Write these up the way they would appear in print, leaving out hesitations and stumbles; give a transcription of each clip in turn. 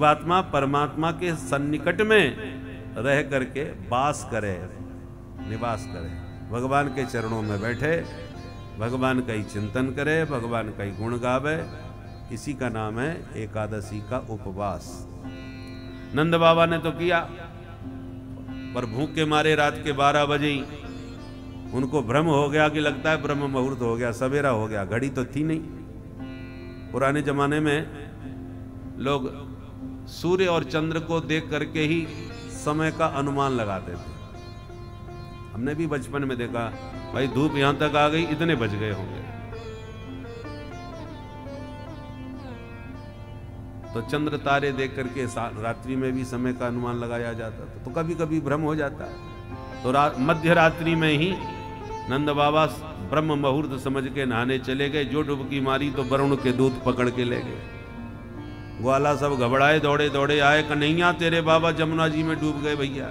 जीवात्मा परमात्मा के सन्निकट में रह करके वास करे, निवास करे, भगवान के चरणों में बैठे, भगवान का ही चिंतन करे, भगवान का ही गुण गावे। इसी का नाम है एकादशी का उपवास। नंद बाबा ने तो किया, पर भूख के मारे रात के 12 बजे ही उनको भ्रम हो गया कि लगता है ब्रह्म मुहूर्त हो गया, सवेरा हो गया। घड़ी तो थी नहीं। पुराने जमाने में लोग सूर्य और चंद्र को देख करके ही समय का अनुमान लगाते थे। हमने भी बचपन में देखा, भाई धूप यहां तक आ गई, इतने बज गए होंगे। तो चंद्र तारे देख करके रात्रि में भी समय का अनुमान लगाया जाता था। तो कभी कभी भ्रम हो जाता है। तो मध्य रात्रि में ही नंद बाबा ब्रह्म मुहूर्त समझ के नहाने चले गए। जो डुबकी मारी तो वरुण के दूत पकड़ के ले गए। ग्वाला सब घबराए, दौड़े दौड़े आए, कन्हैया तेरे बाबा जमुना जी में डूब गए भैया।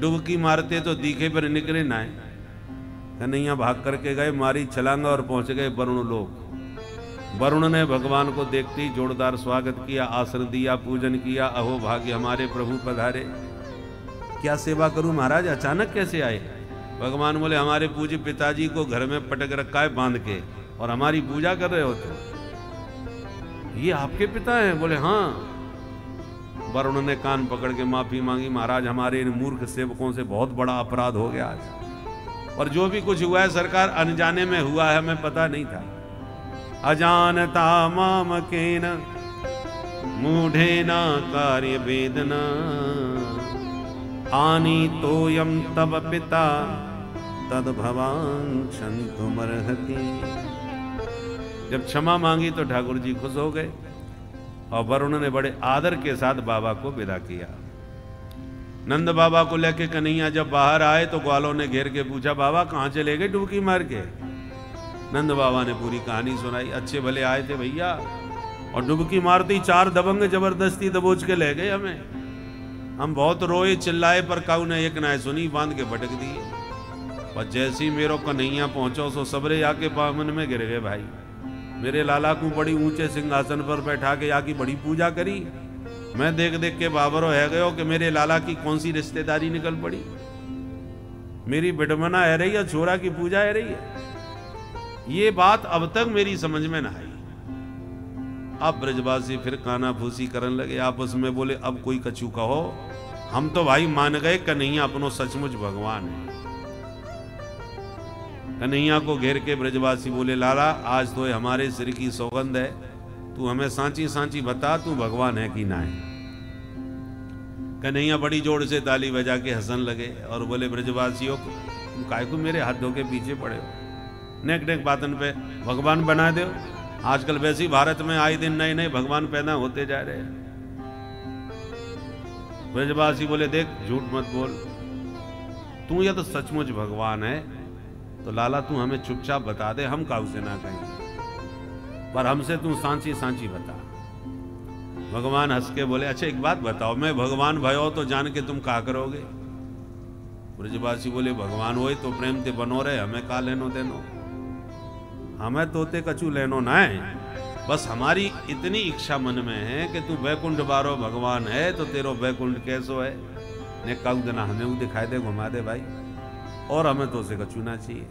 डुबकी मारते तो दिखे पर निकले ना। कन्हैया भाग करके गए, मारी छलांगा और पहुंच गए वरुण लोक। वरुण ने भगवान को देखते ही जोरदार स्वागत किया, आसन दिया, पूजन किया। अहो भाग्य हमारे प्रभु पधारे, क्या सेवा करूं महाराज, अचानक कैसे आए? भगवान बोले हमारे पूज्य पिताजी को घर में पटक रखा है बांध के, और हमारी पूजा कर रहे हो तुम? ये आपके पिता हैं? बोले हाँ। वरुण ने कान पकड़ के माफी मांगी, महाराज हमारे इन मूर्ख सेवकों से बहुत बड़ा अपराध हो गया आज, और जो भी कुछ हुआ है सरकार अनजाने में हुआ है, हमें पता नहीं था। अजानता मामकेन मूढ़ेना कार्य वेदना हानि तोयम तब पिता तद भवान क्षंतुमर्हति। जब क्षमा मांगी तो ठाकुर जी खुश हो गए, और वरुण ने बड़े आदर के साथ बाबा को विदा किया। नंद बाबा को लेके कन्हैया जब बाहर आए तो ग्वालों ने घेर के पूछा, बाबा कहाँ चले गए डुबकी मार के? नंद बाबा ने पूरी कहानी सुनाई। अच्छे भले आए थे भैया, और डुबकी मारती 4 दबंग जबरदस्ती दबोच के ले गए हमें। हम बहुत रोए चिल्लाए, पर काऊ ने एक ना सुनी, बांध के भटक दिए। और जैसे ही मेरो कन्हैया पहुंचो सो सबरे आके पावन में गिर गए। भाई मेरे लाला को बड़ी ऊंचे सिंहासन पर बैठा के आके बड़ी पूजा करी। मैं देख देख के बाबरो है गयो कि मेरे लाला की कौन सी रिश्तेदारी निकल पड़ी। मेरी बिडमना है रही है, छोरा की पूजा है रही है। ये बात अब तक मेरी समझ में ना आई। अब ब्रजवासी फिर काना फूसी करने लगे आपस में। बोले अब कोई कछु कहो, हम तो भाई मान गए कन्हैया अपनो सचमुच भगवान है। कन्हैया को घेर के ब्रजवासी बोले, लाला आज तो हमारे सिर की सौगंध है, तू हमें सांची सांची बता, तू भगवान है कि ना है? कन्हैया बड़ी जोर से ताली बजा के हंसन लगे और बोले, ब्रजवासियों तुम काय को मेरे हाथ धो के पीछे पड़े हो? नेक नेक बातन पे भगवान बना दो। आजकल वैसे ही भारत में आए दिन नए नए भगवान पैदा होते जा रहे हैं। ब्रजवासी बोले, देख झूठ मत बोल, तू या तो सचमुच भगवान है तो लाला तू हमें चुपचाप बता दे, हम काऊ से ना कहेंगे, पर हमसे तू सांची सांची बता। भगवान हंस के बोले, अच्छा एक बात बताओ, मैं भगवान भयो तो जान के तुम क्या करोगे? ब्रजवासी बोले, भगवान होए तो प्रेम ते बनो रहे, हमें का लेनो देनो, हमें तोते कछु लेनो ना है। बस हमारी इतनी इच्छा मन में है कि तू बैकुंठ बारो भगवान है तो तेरो बैकुंठ कैसो है? ने काऊ देना हमें दिखाई दे, घुमा दे भाई, और हमें तो उसे कछु ना चाहिए।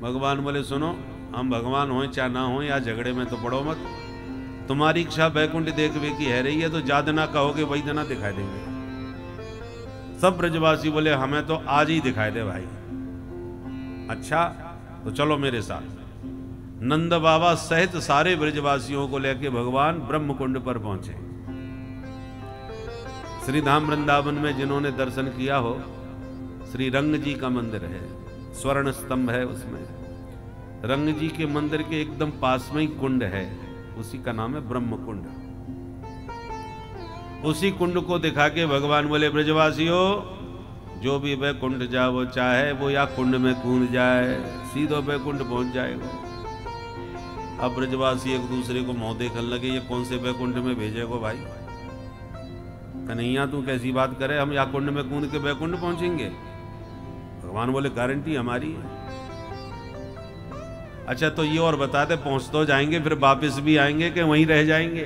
भगवान बोले, सुनो हम भगवान हों चाहे ना हो, या झगड़े में तो पड़ो मत। तुम्हारी इच्छा बैकुंठ देखने की है रही है तो जा देना कहोगे वही देना दिखाई देंगे। सब ब्रजवासी बोले, हमें तो आज ही दिखाई दे भाई। अच्छा तो चलो मेरे साथ। नंद बाबा सहित सारे ब्रजवासियों को लेकर भगवान ब्रह्मकुंड पर पहुंचे। श्री धाम वृंदावन में जिन्होंने दर्शन किया हो, श्री रंग जी का मंदिर है, स्वर्ण स्तंभ है उसमें। रंग जी के मंदिर के एकदम पास में ही कुंड है, उसी का नाम है ब्रह्म कुंड। उसी कुंड को दिखा के भगवान बोले, ब्रजवासियों जो भी वैकुंठ जा वो चाहे वो या कुंड में कूद जाए, सीधो वैकुंठ पहुंच जाएगा। अब ब्रजवासी एक दूसरे को मुंह देखने लगे, ये कौन से वैकुंठ में भेजेगो भाई? कन्हैया तू कैसी बात करे, हम या कुंड में कूद के वैकुंठ पहुंचेंगे? भगवान बोले, गारंटी हमारी है। अच्छा तो ये और बता दे, पहुंच तो जाएंगे फिर वापस भी आएंगे कि वहीं रह जाएंगे?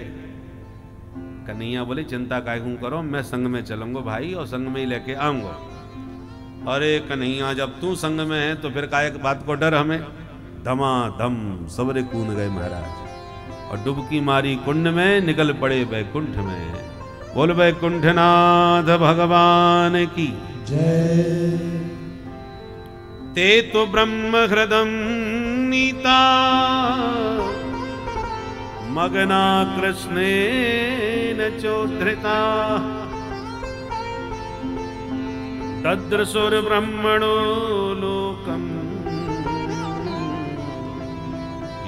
कन्हैया बोले चिंता काहे करो, मैं संग में चलूंगा भाई और संग में ही लेके आऊंगा। अरे कन्हैया जब तू संग में है तो फिर काहे बात को डर हमें। धमाधम सबरे कूद गए महाराज और डुबकी मारी कुंड में, निकल पड़े वैकुंठ में। बोल वैकुंठनाथ भगवान की जय। ते तो ब्रह्म हृदम नीता मगना कृष्णेन चोद्धृता तद्रसुर ब्रह्मणो लोकम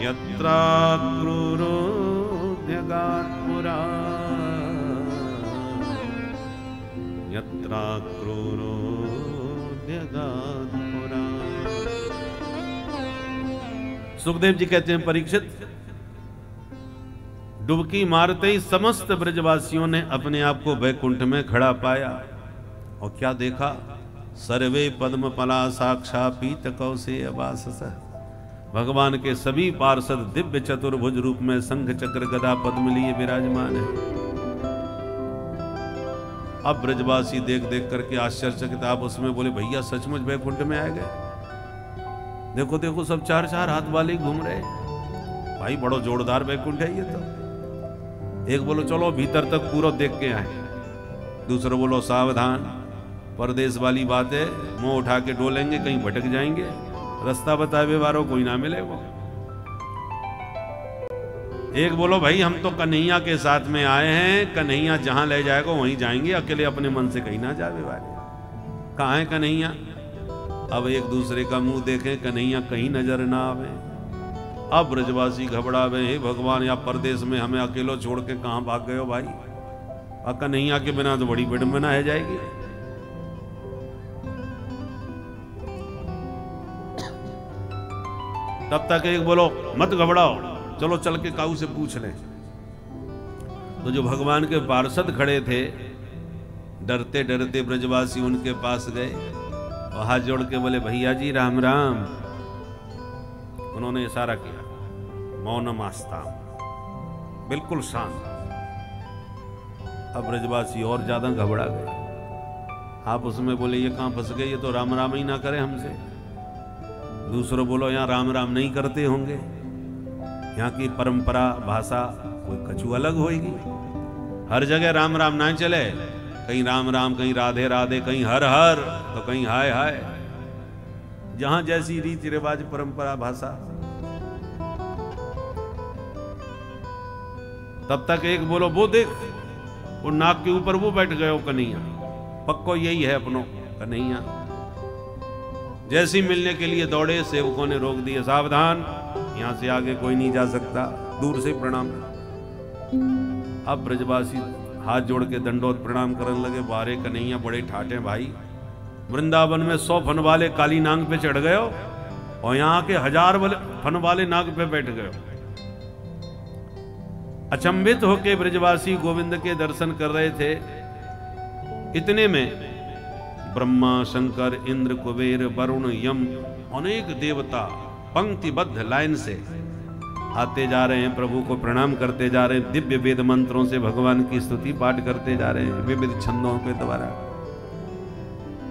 यत्रा क्रूरो ध्यगात्पुरा यत्रा क्रूरो ध्यगात्पुरा। सुखदेव जी कहते हैं परीक्षित, डुबकी मारते ही समस्त ब्रजवासियों ने अपने आप को वैकुंठ में खड़ा पाया और क्या देखा, सर्वे पद्म पला साक्षा पीत कौशेय वासस। भगवान के सभी पार्षद दिव्य चतुर्भुज रूप में शंख चक्र गदा पद्म लिए विराजमान है। अब ब्रजवासी देख देख करके आश्चर्यचकित आप उसमें बोले भैया सचमुच वैकुंठ में आ गए। देखो देखो सब चार चार हाथ वाले घूम रहे भाई, बड़ो जोरदार वैकुंठ है ये तो। एक बोलो चलो भीतर तक पूरा देख के आए, दूसरा बोलो सावधान परदेश वाली बात है, मुंह उठा के डोलेंगे कहीं भटक जाएंगे, रास्ता बताए वालों कोई ना मिले वो। एक बोलो भाई हम तो कन्हैया के साथ में आए हैं, कन्हैया जहां ले जाएगा वहीं जाएंगे, अकेले अपने मन से कहीं ना जावे वाले। कहाँ है कन्हैया? अब एक दूसरे का मुंह देखें, कन्हैया कहीं नजर ना आवे। अब ब्रजवासी घबरावे, हे भगवान या परदेश में हमें अकेलो छोड़ के कहां भाग गए हो भाई, और कन्हैया के बिना तो बड़ी विडंबना है जाएगी। तब तक एक बोलो मत घबराओ, चलो चल के काऊ से पूछ लें। तो जो भगवान के पार्षद खड़े थे, डरते डरते ब्रजवासी उनके पास गए और हाथ जोड़ के बोले भैया जी राम राम। उन्होंने इशारा किया, मौनम आस्ताम, बिल्कुल शांत। अब ब्रजवासी और ज्यादा घबरा गए। आप उसमें बोले ये कहां फंस गए, ये तो राम राम ही ना करे हमसे। दूसरों बोलो यहाँ राम राम नहीं करते होंगे, यहाँ की परंपरा भाषा कोई कछु अलग होगी। हर जगह राम राम ना चले, कहीं राम राम, कहीं राधे राधे, कहीं हर हर, तो कहीं हाय हाय। जहां जैसी रीति रिवाज परंपरा भाषा। तब तक एक बोलो वो देख, वो नाक के ऊपर वो बैठ गए हो कन्हैया, पक्को यही है अपनों कन्हैया। जैसी मिलने के लिए दौड़े, सेवकों ने रोक दिए, सावधान यहां से आगे कोई नहीं जा सकता, दूर से प्रणाम। अब ब्रजवासी हाथ जोड़ के दंडोत प्रणाम करने लगे। बारे कन्हैया बड़े ठाटे भाई, वृंदावन में 100 फन वाले काली नाग पे चढ़ गए हो और यहाँ के 1000 फन वाले नाग पे बैठ गए हो। अचंभित होके ब्रजवासी गोविंद के दर्शन कर रहे थे। इतने में ब्रह्मा शंकर इंद्र कुबेर वरुण यम अनेक देवता पंक्तिबद्ध लाइन से आते जा रहे हैं, प्रभु को प्रणाम करते जा रहे हैं, दिव्य वेद मंत्रों से भगवान की स्तुति पाठ करते जा रहे हैं विविध छंदों के द्वारा।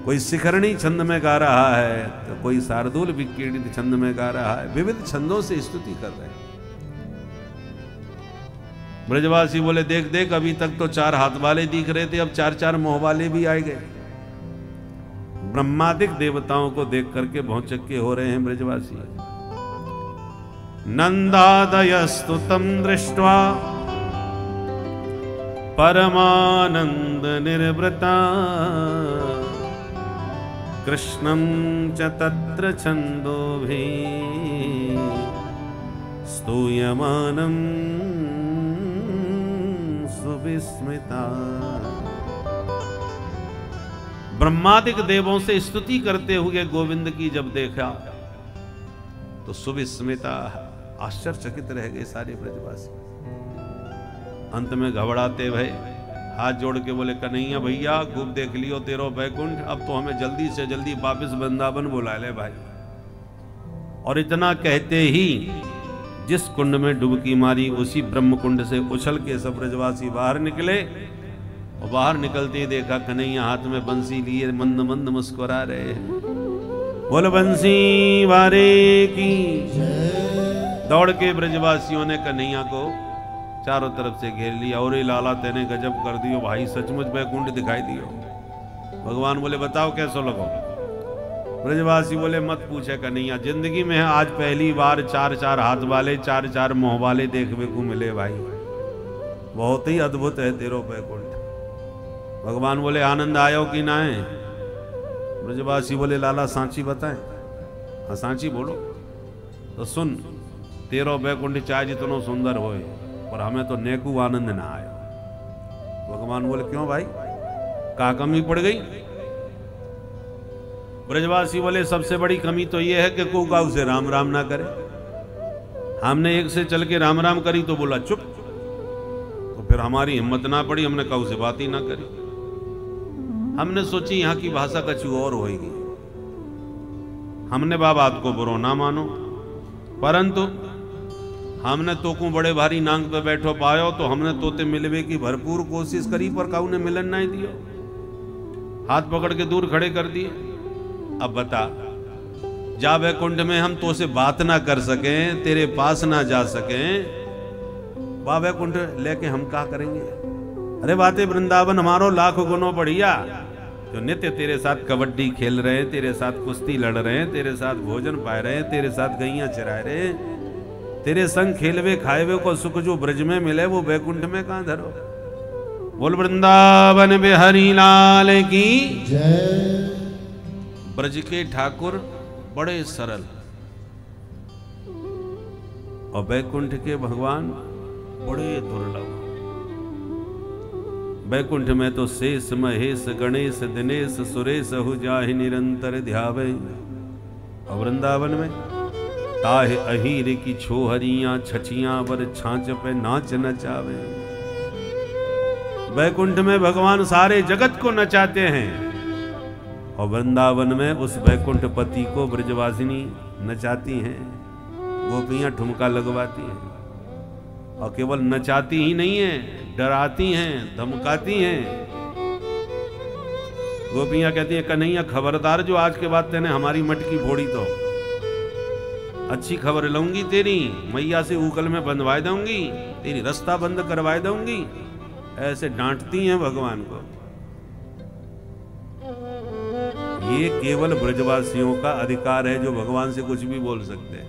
कोई शिखरणी छंद में गा रहा है तो कोई शार्दूल विकीर्णित छंद में गा रहा है, विविध छंदों से स्तुति कर रहे हैं। ब्रजवासी बोले देख देख, अभी तक तो 4 हाथ वाले दिख रहे थे, अब 4-4 मुंह वाले भी आए गए। ब्रह्मादिक देवताओं को देख करके भौचक्के हो रहे हैं ब्रजवासी। नंदादयस्तुतं दृष्ट्वा परमानंद निर्वृता कृष्णं च तत्र छन्दोभिः स्तूयमानं सुविस्मिता। ब्रह्मादिक देवों से स्तुति करते हुए गोविंद की जब देखा तो सुविस्मिता, आश्चर्यचकित रह गए सारे ब्रजवासी। अंत में घबराते भय हाथ जोड़ के बोले कन्हैया भैया खूब देख लियो तेरो बैकुंठ, अब तो हमें जल्दी से जल्दी वापस वृंदावन बुला ले भाई। और इतना कहते ही जिस कुंड में डुबकी मारी उसी ब्रह्म कुंड से उछल के सब ब्रजवासी बाहर निकले। और बाहर निकलते ही देखा कन्हैया हाथ में बंसी लिए मंद मंद मुस्कुरा रहे हैं। बोल बंसी वारे की। दौड़ के ब्रजवासियों ने कन्हैया को चारों तरफ से घेर लिया। और लाला तेने गजब कर दियो भाई, सचमुच बैकुंठ दिखाई दियो। भगवान बोले बताओ कैसो लगो। ब्रजवासी बोले मत पूछे कन्हैया, जिंदगी में आज पहली बार 4-4 हाथ वाले 4-4 मुंह वाले देखने को मिले भाई। बहुत ही अद्भुत है तेरो बैकुंठ। भगवान बोले आनंद आयो कि ना है। ब्रजवासी बोले लाला सांची बताएं। हाँ सांची बोलो। तो सुन, तेरो बैकुंठ चाहे जितनो सुंदर होए पर हमें तो नेकू आनंद ना आयो। भगवान बोले क्यों भाई, का कमी पड़ गई। ब्रजवासी बोले सबसे बड़ी कमी तो यह है कि को गाँव से राम राम ना करे। हमने एक से चल के राम राम करी तो बोला चुप। तो फिर हमारी हिम्मत ना पड़ी, हमने काऊ से बात ही ना करी। हमने सोची यहाँ की भाषा कछु और होगी। हमने बात को बुरो ना मानो, परंतु हमने तो को बड़े भारी नांग पे बैठो पायो तो हमने तोते मिलवे की भरपूर कोशिश करी पर काऊ ने मिलन नहीं दियो। हाथ पकड़ के दूर खड़े कर दिए। अब बता, जा वैकुंठ में हम तो से बात ना कर सकें, तेरे पास ना जा सकें, वह वैकुंठ लेके हम क्या करेंगे। अरे बातें वृंदावन हमारो लाख गुनों बढ़िया, जो नित्य तेरे साथ कबड्डी खेल रहे हैं, तेरे साथ कुश्ती लड़ रहे हैं, तेरे साथ भोजन पाए रहे हैं, तेरे साथ गैया चराए रहे हैं, तेरे संग खेलवे खाएवे को सुख जो ब्रज में मिले वो वैकुंठ में कहां धरो। बोल वृंदावन बिहारी लाल की जय। ब्रज के ठाकुर बड़े सरल और वैकुंठ के भगवान बड़े दुर्लभ। वैकुंठ में तो शेष महेश गणेश दिनेश सुरेश हु जाहि निरंतर ध्यावे। और वृंदावन में ताहे अहीर की छोहरियां छचियां वर छांच पे नाच नचावे। वैकुंठ में भगवान सारे जगत को नचाते हैं और वृंदावन में उस वैकुंठ पति को ब्रजवासिनी नचाती हैं, गोपियां ठुमका लगवाती हैं। और केवल नचाती ही नहीं है, डराती हैं, धमकाती हैं। गोपियां कहती हैं कन्हैया खबरदार, जो आज के बाद तेने हमारी मटकी फोड़ी तो अच्छी खबर लूंगी तेरी, मैया से ऊकल में बंधवा दूंगी, तेरी रास्ता बंद करवा दूंगी। ऐसे डांटती हैं भगवान को। ये केवल ब्रजवासियों का अधिकार है जो भगवान से कुछ भी बोल सकते हैं।